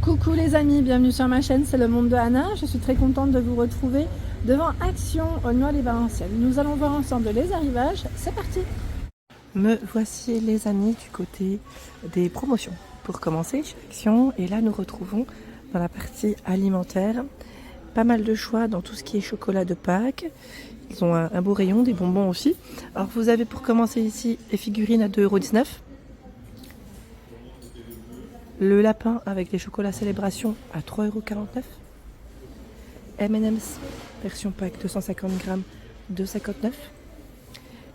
Coucou les amis, bienvenue sur ma chaîne, c'est le monde de Anna. Je suis très contente de vous retrouver devant Action Aulnois-les-Valenciennes. Nous allons voir ensemble les arrivages, c'est parti. Me voici les amis du côté des promotions. Pour commencer, chez Action, et là nous retrouvons dans la partie alimentaire pas mal de choix dans tout ce qui est chocolat de Pâques. Ils ont un beau rayon, des bonbons aussi. Alors vous avez pour commencer ici les figurines à 2,19 €. Le lapin avec les chocolats célébration à 3,49 €. M&M's version pack 250 grammes 2,59 €.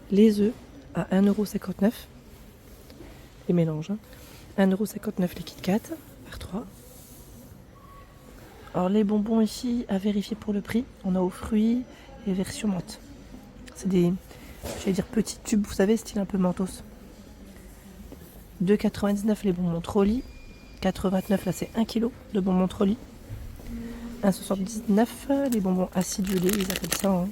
Les œufs à 1,59 €. Les mélanges. 1,59 € les Kit Kat par 3. Alors les bonbons ici à vérifier pour le prix. On a aux fruits et version menthe. C'est des, j'allais dire petits tubes, vous savez, style un peu mentos. 2,99 € les bonbons Trolli. 4,29 € là c'est 1 kg de bonbons Trolli. 1,79 € les bonbons acidulés, ils appellent ça. Hein.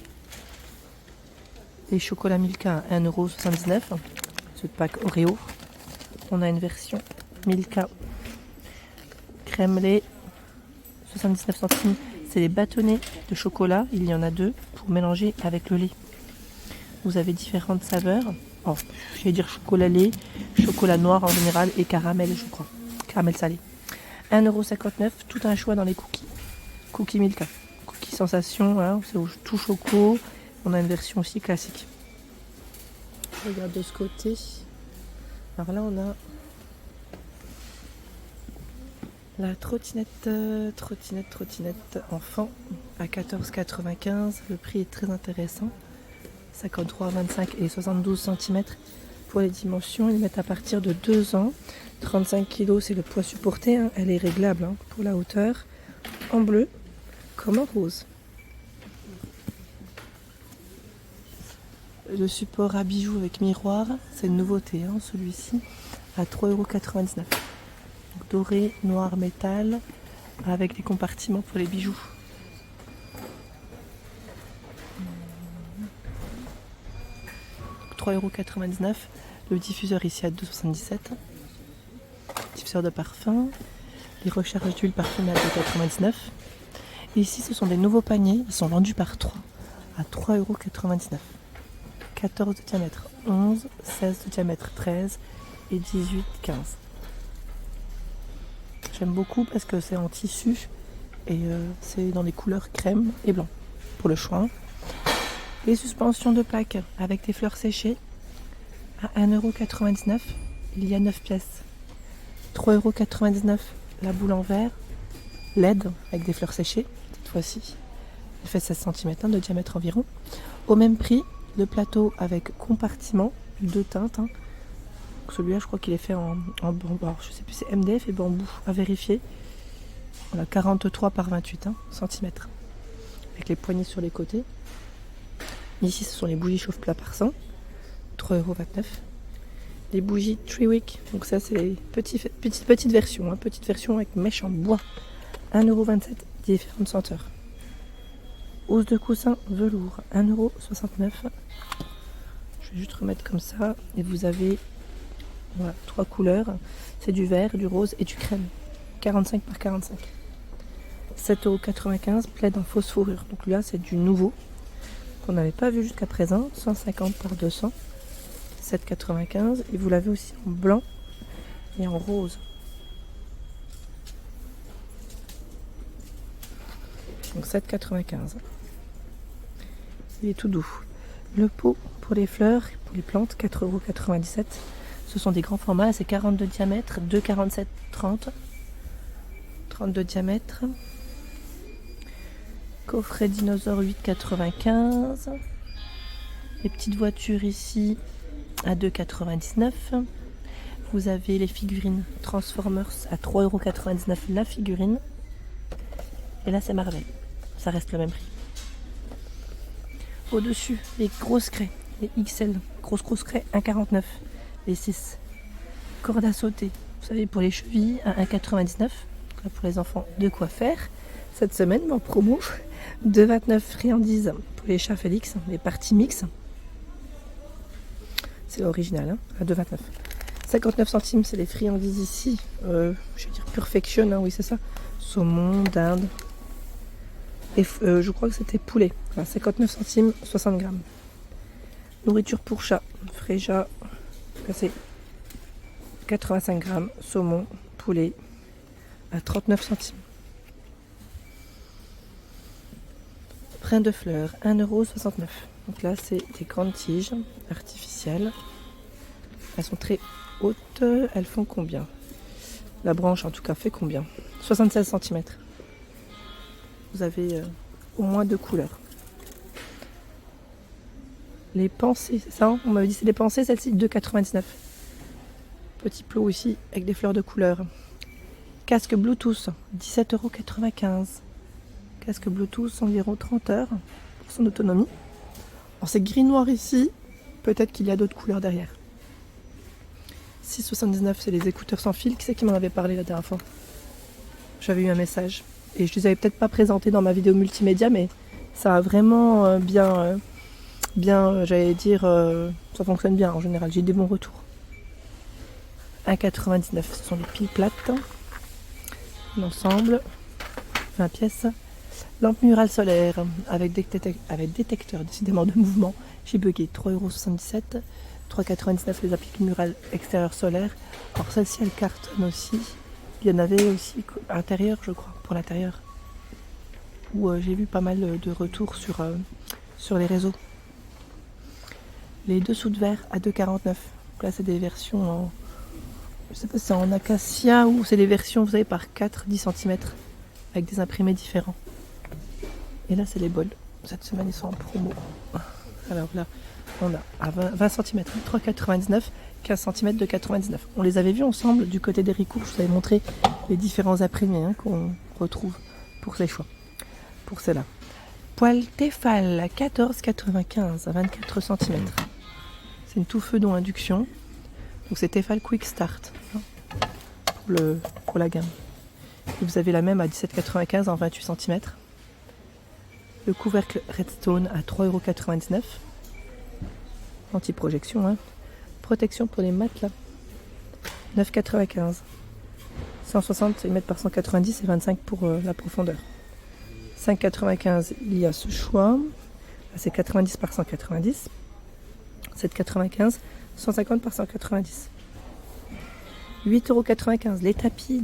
Les chocolats Milka à 1,79 €. Ce pack Oreo. On a une version Milka crème lait 79 centimes. C'est les bâtonnets de chocolat. Il y en a deux pour mélanger avec le lait. Vous avez différentes saveurs. Oh, je vais dire chocolat lait, chocolat noir en général et caramel, je crois. Caramel salé. 1,59 €. Tout un choix dans les cookies. Cookies Milka. Cookies sensation. Hein, c'est au tout choco. On a une version aussi classique. Je regarde de ce côté. Alors là, on a la trottinette enfant à 14,95 €. Le prix est très intéressant. 53,25 et 72 cm pour les dimensions. Ils mettent à partir de 2 ans. 35 kg, c'est le poids supporté. Hein. Elle est réglable hein, pour la hauteur. En bleu comme en rose. Le support à bijoux avec miroir, c'est une nouveauté, hein, celui-ci, à 3,99 €. Doré, noir, métal, avec des compartiments pour les bijoux. Donc 3,99 €. Le diffuseur ici à 2,77 €. Diffuseur de parfum. Les recharges d'huile parfumée à 2,99 €. Et ici, ce sont des nouveaux paniers. Ils sont vendus par 3 à 3,99 €. 14 de diamètre 11, 16 de diamètre 13 et 18, 15. J'aime beaucoup parce que c'est en tissu et c'est dans les couleurs crème et blanc pour le choix. Les suspensions de Pâques avec des fleurs séchées à 1,99 €. Il y a 9 pièces. 3,99 € la boule en verre LED avec des fleurs séchées cette fois-ci. Elle fait 16 cm de diamètre environ. Au même prix, le plateau avec compartiment, 2 teintes. Hein. Celui-là, je crois qu'il est fait en bambou. Alors, je sais plus, c'est MDF et bambou à vérifier. Voilà, 43 par 28 cm. Avec les poignées sur les côtés. Ici, ce sont les bougies chauffe-plat par 100. 3,29 €. Les bougies Triwick. Donc ça, c'est les petites versions. Hein, petite version avec mèche en bois. 1,27 €. Différentes senteurs. Housse de coussin velours, 1,69 €. Je vais juste remettre comme ça. Et vous avez voilà, 3 couleurs. C'est du vert, du rose et du crème. 45 par 45. 7,95 €. Plaid en fausse fourrure. Donc là, c'est du nouveau qu'on n'avait pas vu jusqu'à présent. 150 par 200. 7,95 €. Et vous l'avez aussi en blanc et en rose. Donc 7,95 €. Il est tout doux. Le pot pour les fleurs, pour les plantes, 4,97 €. Ce sont des grands formats, c'est 40 de diamètre, 2,47, 30. 30 de diamètre. Coffret dinosaure 8,95 €. Les petites voitures ici à 2,99 €. Vous avez les figurines Transformers à 3,99 € la figurine. Et là c'est Marvel. Ça reste le même prix. Au-dessus, les grosses craies, les XL, grosses craies, 1,49 €. Les 6. Corde à sauter, vous savez, pour les chevilles, à 1,99 €. Là, pour les enfants, de quoi faire. Cette semaine, en promo, 2,29 € friandises pour les chats Félix, les parties mix. C'est l'original, hein, à 2,29 €. 59 centimes, c'est les friandises ici. Je vais dire Perfection, hein, oui c'est ça. Saumon, dinde. Et je crois que c'était poulet. Voilà, 59 centimes, 60 grammes. Nourriture pour chat. Fréja. Là c'est 85 grammes. Saumon, poulet. À 39 centimes. Brin de fleurs, 1,69 €. Donc là, c'est des grandes tiges artificielles. Elles sont très hautes. Elles font combien? La branche, en tout cas, fait combien? 76 cm. Vous avez au moins 2 couleurs. Les pensées, c'est ça? On m'avait dit c'est des pensées, celle-ci, 2,99 €. Petit plot ici, avec des fleurs de couleur. Casque Bluetooth, 17,95 €. Casque Bluetooth, environ 30 heures pour son autonomie. Alors c'est gris-noir ici, peut-être qu'il y a d'autres couleurs derrière. 6,79 €, c'est les écouteurs sans fil. Qui c'est qui m'en avait parlé la dernière fois? J'avais eu un message. Et je les avais peut-être pas présentés dans ma vidéo multimédia, mais ça a vraiment bien, j'allais dire, ça fonctionne bien en général. J'ai eu des bons retours. 1,99 €, ce sont des piles plates. L'ensemble, 20 pièces. Lampe murale solaire avec détecteur décidément de mouvement. J'ai bugué. 3,77 €. 3,99 € les appliques murales extérieures solaires. Alors celle-ci elle cartonne aussi. Il y en avait aussi à l'intérieur, je crois, pour l'intérieur. Où j'ai vu pas mal de retours sur les réseaux. Les dessous de verre à 2,49 €. Là c'est des versions en... Je sais pas si c'est en acacia ou c'est des versions, vous savez, par 4-10 cm. Avec des imprimés différents. Et là c'est les bols. Cette semaine ils sont en promo. Alors là on a à 20 cm 3,99 €, 15 cm de 99. On les avait vus ensemble du côté des Ricourt. Je vous avais montré les différents imprimés qu'on retrouve pour ces choix. Pour cela. Poêle Tefal 14,95 à 24 cm. C'est une tout feu dont induction. Donc c'est Tefal Quick Start pour la gamme. Et vous avez la même à 17,95 en 28 cm. Le couvercle Redstone à 3,99 €. Anti-projection. Hein. Protection pour les matelas. 9,95 €. 160 mm par 190 et 25 pour la profondeur. 5,95 €, il y a ce choix. Là, c'est 90 par 190. 7,95 €. 150 par 190. 8,95 €. Les tapis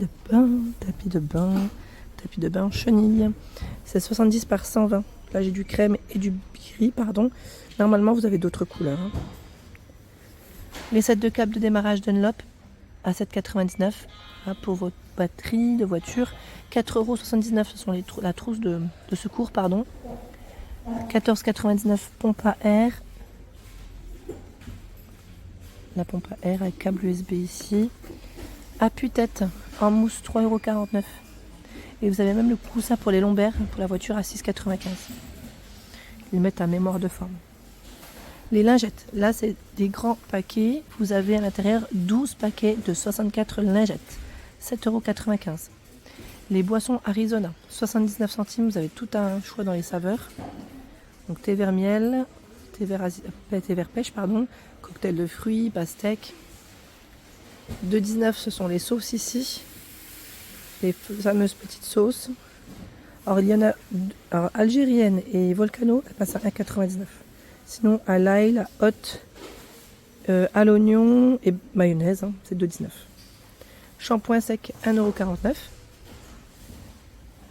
de bain chenille. C'est 70 par 120. Là j'ai du crème et du gris, pardon. Normalement vous avez d'autres couleurs. Hein. Les sets de câbles de démarrage Dunlop à 7,99 € pour votre batterie de voiture. 4,79 €, ce sont la trousse de secours, pardon. 14,99 € pompe à air. La pompe à air avec câble USB ici. Appuie-tête en mousse 3,49 €. Et vous avez même le coussin pour les lombaires pour la voiture à 6,95 €. Ils mettent à mémoire de forme. Les lingettes, là c'est des grands paquets. Vous avez à l'intérieur 12 paquets de 64 lingettes. 7,95 €. Les boissons Arizona, 79 centimes. Vous avez tout un choix dans les saveurs. Donc thé vert miel, thé vert pêche, pardon, cocktail de fruits, pastèque. 2,19 € ce sont les sauces ici. Les fameuses petites sauces. Alors il y en a algérienne et volcano, elle passe à 1,99 €. Sinon à l'ail, à hot, à l'oignon et mayonnaise, hein, c'est 2,19 €. Shampoing sec 1,49 €.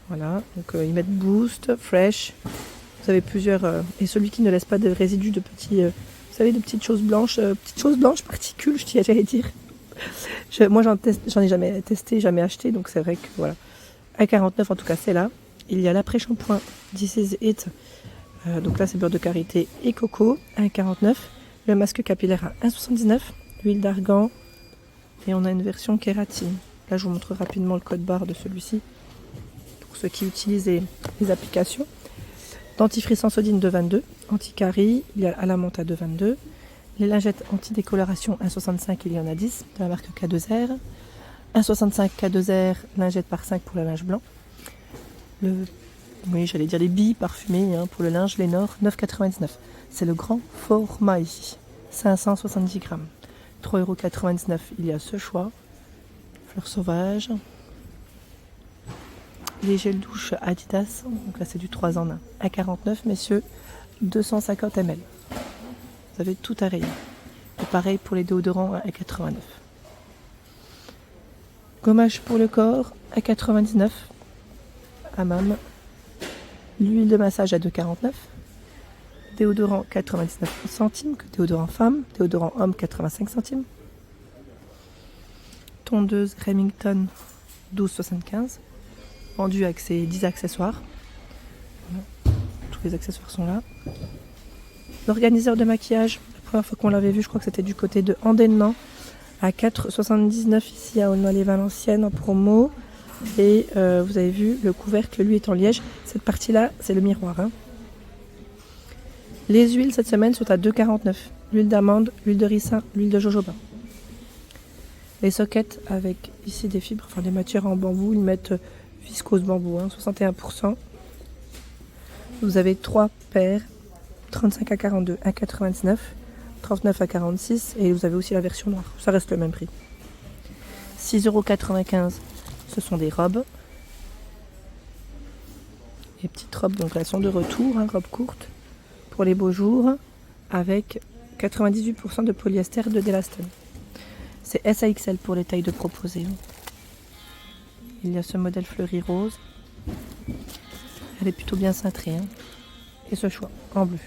Voilà, donc ils mettent Boost, Fresh. Vous avez plusieurs. Et celui qui ne laisse pas de résidus de petits. Vous savez, de petites choses blanches particules, j'allais dire. Moi j'en ai jamais testé, jamais acheté, donc c'est vrai que voilà. 1,49 € en tout cas, c'est là. Il y a l'après-shampoing This Is It. Donc là c'est beurre de karité et coco, 1,49 €. Le masque capillaire à 1,79 €. L'huile d'argan. Et on a une version kératine. Là je vous montre rapidement le code barre de celui-ci. Pour ceux qui utilisent les applications. Dentifrice en sodine de 22. Anti-carie, il y a à la menthe à 2,22 €. Les lingettes anti-décoloration 1,65 €, il y en a 10 de la marque K2R. 1,65 K2R, lingette par 5 pour le linge blanc. J'allais dire les billes parfumées hein, pour le linge Lénore, 9,99 €. C'est le grand format ici, 570 grammes. 3,99 €, il y a ce choix. Fleurs sauvages. Les gels douche Adidas, donc là c'est du 3 en 1. À 49, messieurs, 250 ml. Vous avez tout à rayon. Et pareil pour les déodorants à 89. Gommage pour le corps à 99. Hammam. L'huile de massage à 2,49. Déodorant 99 centimes. Déodorant femme. Déodorant homme 85 centimes. Tondeuse Remington 12,75. Vendu avec ses 10 accessoires. Voilà. Tous les accessoires sont là. L'organiseur de maquillage, la première fois qu'on l'avait vu, je crois que c'était du côté de Andénan, à 4,79 ici à Aulnoy-les-Valenciennes en promo. Et vous avez vu, le couvercle, lui, est en liège. Cette partie-là, c'est le miroir. Hein. Les huiles, cette semaine, sont à 2,49. L'huile d'amande, l'huile de ricin, l'huile de jojoba. Les sockets avec ici des fibres, enfin des matières en bambou, ils mettent viscose bambou, hein, 61%. Vous avez 3 paires, 35 à 42, 1,99, 39 à 46 et vous avez aussi la version noire. Ça reste le même prix. 6,95 €, ce sont des robes. Les petites robes, donc elles sont de retour, hein, robes courtes pour les beaux jours avec 98% de polyester de d'élastane. C'est SAXL pour les tailles de proposées. Il y a ce modèle fleuri rose. Elle est plutôt bien cintrée. Hein. Et ce choix en bleu.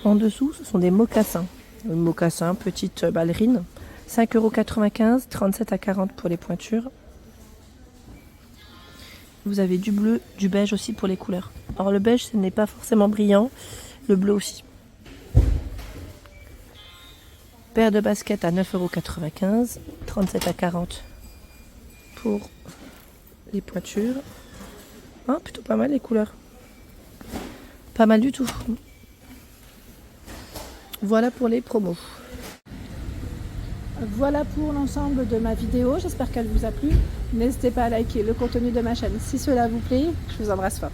En dessous, ce sont des mocassins. Mocassins, petite ballerine. 5,95 €, 37 à 40 pour les pointures. Vous avez du bleu, du beige aussi pour les couleurs. Alors le beige, ce n'est pas forcément brillant. Le bleu aussi. Paire de baskets à 9,95 €, 37 à 40 pour les pointures. Ah, plutôt pas mal les couleurs. Pas mal du tout. Voilà pour les promos. Voilà pour l'ensemble de ma vidéo. J'espère qu'elle vous a plu. N'hésitez pas à liker le contenu de ma chaîne si cela vous plaît. Je vous embrasse fort.